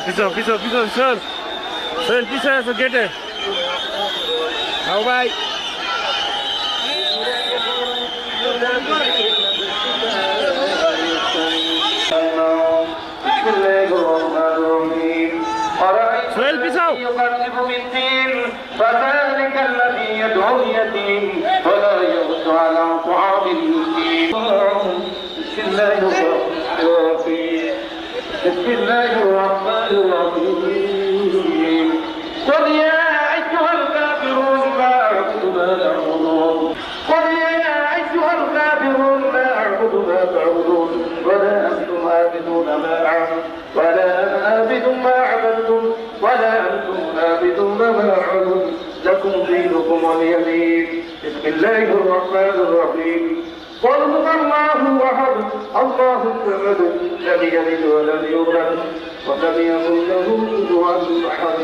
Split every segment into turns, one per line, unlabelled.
পিছন পিছন পিছন শোন শোন পিছনে আছো গেটে আও ভাই সোহেল পিছাও
فذلك الذي يدعو اليتيم ولا يحض على طعام المسكين بسم الله الرحمن الرحيم بسم الله الرحمن الرحيم قل يا أيها الكافرون لا أعبد ما تعبدون قل يا أيها الكافرون لا أعبد ما تعبدون ولا أنتم عابدون ما أعبد ولا أنا عابد ما عبدتم ولا أنتم عابدون ما أعبد لكم دينكم ولي دين بسم الله الرحمن الرحيم قل هو الله أحد الله الصمد لم يلد ولم يولد ولم يكن له كفوا أحد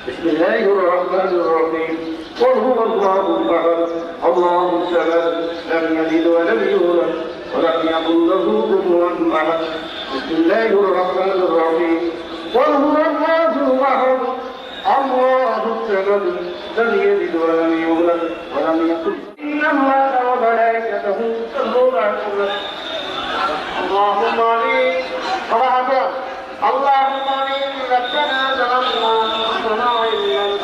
بسم الله الرحمن الرحيم قل هو الله أحد الله الصمد لم يلد ولم يولد ولم يكن له كفوا أحد بسم الله الرحمن الرحيم قل هو الله أحد الله الصمد لم يلد ولم يولد ولم يكن إن الله وملائكته يصلون على النبي اللهم آمين اللهم آمين ربنا ظلمنا أنفسنا وإن لم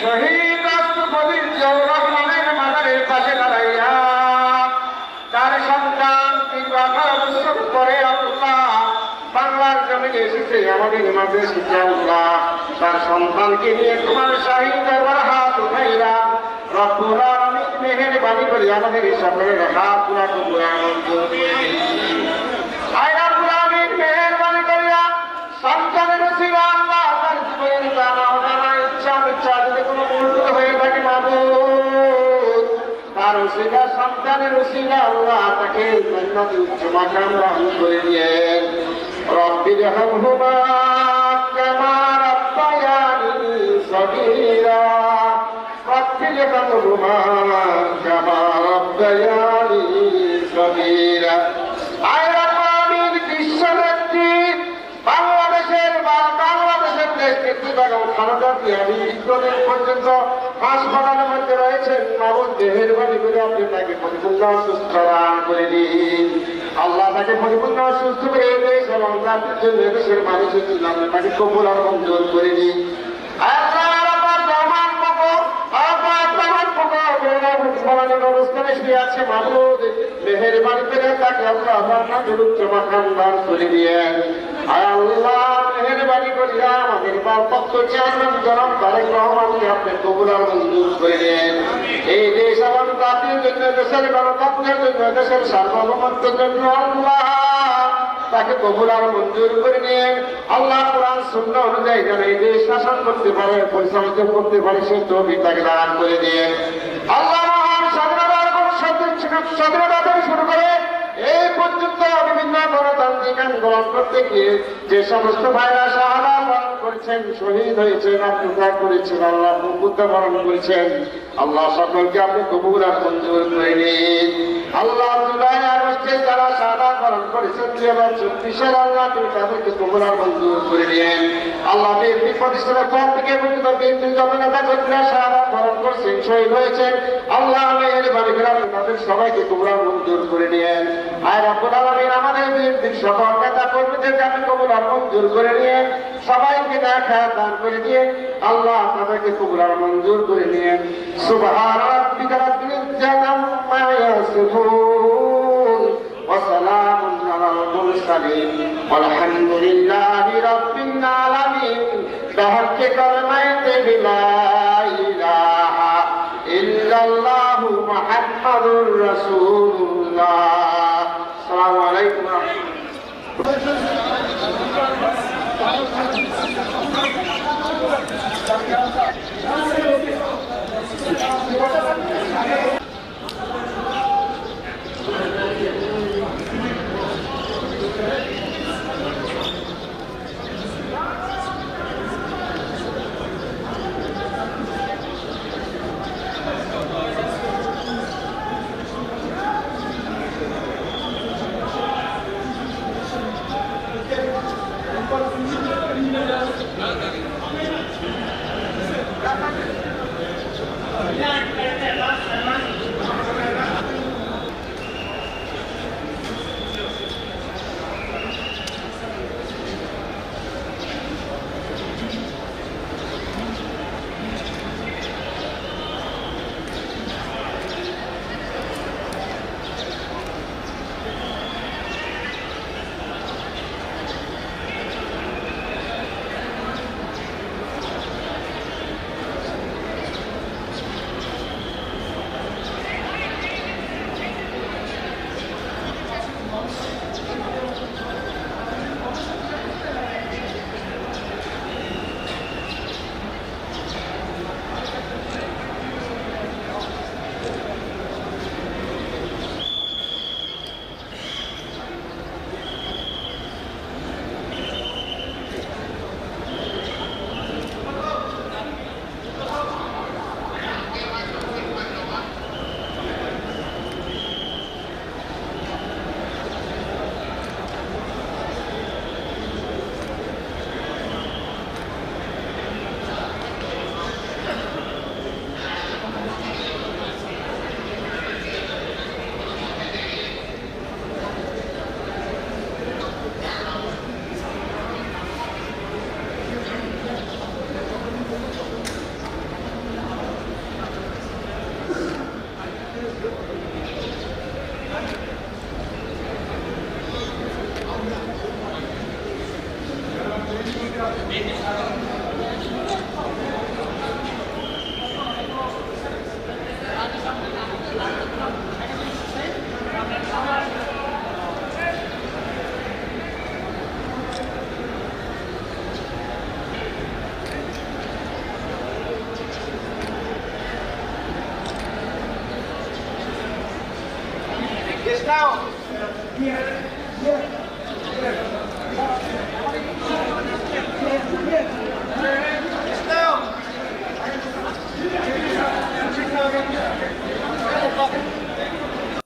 শহীদ রাষ্ট্রপতি জিয়াউর রহমানের মাজারের পাশে দাঁড়াইয়া তার সন্তান 18 বছর পরে আল্লাহ বাংলার জমিনে এসেছে আমাদের মাঝে এসেছে আল্লাহ তার সন্তানকে নিয়ে তোমার শাহী দরবার হাত উঠাইলা রব্বুল আলামিন মেহেরবানি করে আমাদের সকলের হাত পুরা কবুল মঞ্জুর করে আয় রব্বুল আলামিন মেহেরবানি করিয়া সন্তানের উসিলা আল্লাহ তার জীবনের জানা অজানা ইচ্ছা যদি কোনো উল্টো হয়ে থাকে মাবুদ তার উসিলা সন্তানের উসিলা আল্লাহ তাকে জান্নাতে উচ্চ মাকাম দান করে দিয়েন রব্বির হামহুমা কামা রাব্বায়ানি সগীরা রব্বির হামহুমা কামা রাব্বায়ানি সগীরা আয় রব্বানির বিশ্বব্যাপী বাংলাদেশের পর্যন্ত হাসপাতালের মধ্যে রয়েছেন মাবুদ মেহেরবানি করে আপনি তাকে পরিপূর্ণ সুস্থ দান করে দিন আল্লাহ তাকে পরিপূর্ণ সুস্থ করে দেশ এবং জাতির জন্য দেশের মানুষের জন্য আপনি তাকে কবুল আর মঞ্জুর করে দিন মেহেরবানি করে তাকে আল্লাহ উচ্চ মাকাম দান করে দিয়েন আল্লাহ মেহেরবানি করিয়া আমাদের পক্ষ চেয়ারম্যান জনাব তারেক রহমানকে আপনি কবুল আর মঞ্জুর করে দেন এই দেশ এবং জাতির জন্য দেশের গণতন্ত্রের জন্য দেশের সার্বভৌমত্বের জন্য আল্লাহ তাকে কবুল আর মঞ্জুর করে নিন আল্লাহ কোরআন সুন্নাহ অনুযায়ী যেন এই দেশ শাসন করতে পারে পরিচালিত করতে পারে সে তৌফিক তাকে দান করে দিন আল্লাহ মহান স্বাধীনতা থেকে শুরু করে এই পর্যন্ত বিভিন্ন গণতান্ত্রিক আন্দোলন করতে গিয়ে যে সমস্ত ভাইরা শাহাদাত বরণ করেছেন শহীদ হয়েছেন আত্মত্যাগ করেছেন আল্লাহ মুক্তিতে বরণ করেছেন আল্লাহ সকলকে আপনি কবুল আর মঞ্জুর করে নিন আল্লাহ জুলাই আগস্টে যারা শাহাদাত বরণ করেছেন 2024 আল্লাহ তুমি তাদেরকে কবুল আর মঞ্জুর করে নিন আল্লাহ বিএনপি প্রতিষ্ঠানের পর থেকে পর্যন্ত বিএনপির জননেতা কর্মীরা শাহাদাত বরণ করছেন শহীদ হয়েছেন আল্লাহ মেহেরবানি করে আপনি তাদের সবাইকে কবুল আর মঞ্জুর করে নিন আয় রব্বুল আলামিন আমাদের বিএনপির সকল নেতা কর্মীদেরকে আপনি কবুল আর মঞ্জুর করে নিন সবাইকে দেখা দান করে দিয়ে আল্লাহ তাদেরকে কবুল আর মঞ্জুর করে নিন সুবহান রাব্বিকা রাব্বিল ইজ্জাতি আম্মা ইয়াসিফুন ওয়া সালামুন আলাল মুরসালিন ওয়ালহামদুলিল্লাহি রাব্বিল আলামিন বিহাক্কি কালিমাতি লা ইলাহা ইল্লাল্লাহু মুহাম্মাদুর রাসূলুল্লাহ আসসালামু আলাইকুম ওয়া রাহমাতুল্লাহ Yes, now. Yes, now.